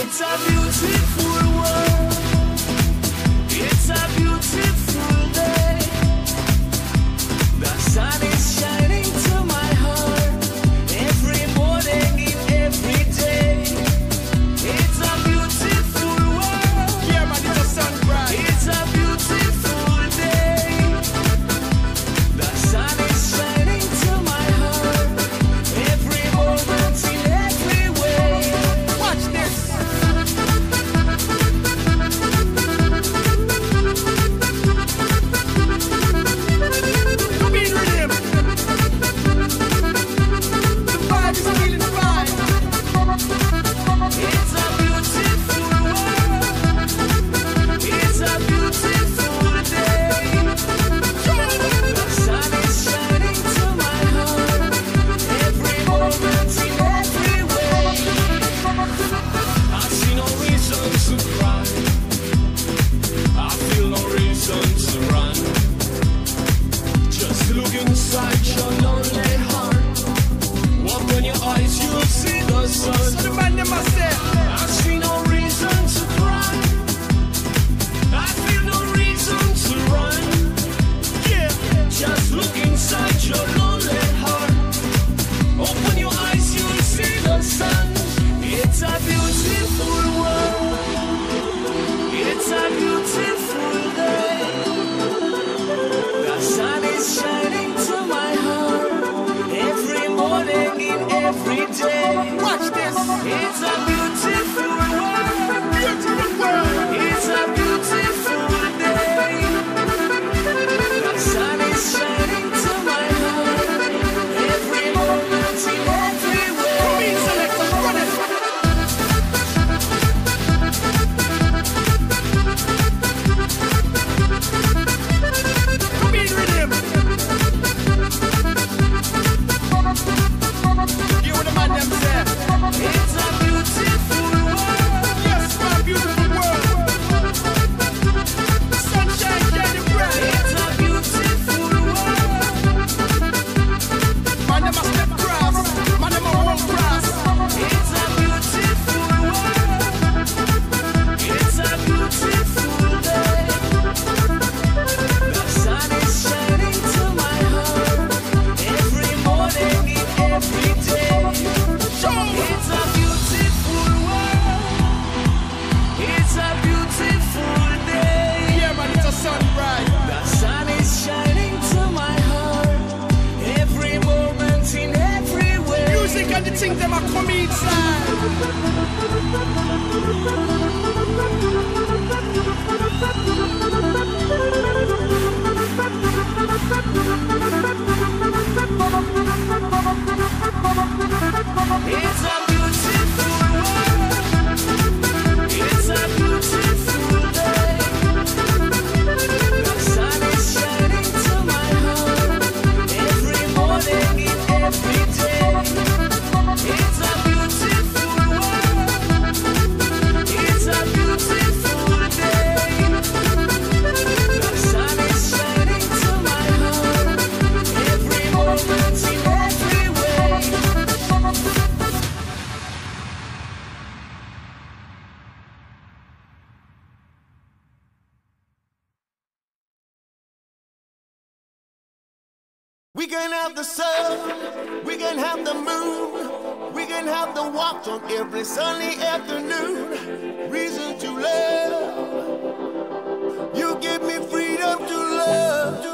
It's a beautiful world. It's a beautiful day. The sun is shining to my heart every morning in every day. It's a beautiful world. Yeah, man, it's a sunrise. It's a beautiful day. The sun is shining to my heart every moment in every way. Watch this. Come in, rhythm. The vibe is feeling fine. It's a beautiful world. It's a beautiful day. The sun is shining to my heart every moment in every way. I see no reason to cry. I feel no reason to run. Just look inside your lonely heart. Open your eyes, you'll see the sun. So the man them must say, I see no reason to cry. I feel no reason to run. yeah. Just look inside your lonely heart. Open your eyes, you'll see the sun. It's a beautiful world. It's a beautiful day. The sun is shining to my heart every morning in every day. Watch this. It's a beautiful world. Beautiful world. It's a beautiful day. The sun is shining to my heart every moment in every Come way. in, selector, run it. Come in, rhythm. You what the man them say. It's a beautiful world. Yes, my beautiful world. Sunshine shining bright. It's a beautiful world. Man them a step grass. Man them a walk grass. It's a beautiful world. It's a beautiful day. The sun is shining to my heart every morning in every day. It's a beautiful world. It's a beautiful day. Yeah, man, it's a sunrise. The sun is shining to my heart every moment in every way. Music and the things them a come inside. It's a beautiful world. It's a beautiful day. The sun is shining to my heart every morning in every day. It's a beautiful world. It's a beautiful day. The sun is shining to my heart every moment in every way. We can have the sun, we can have the moon, we can have the walk on every sunny afternoon. Reason to love, you give me freedom to love.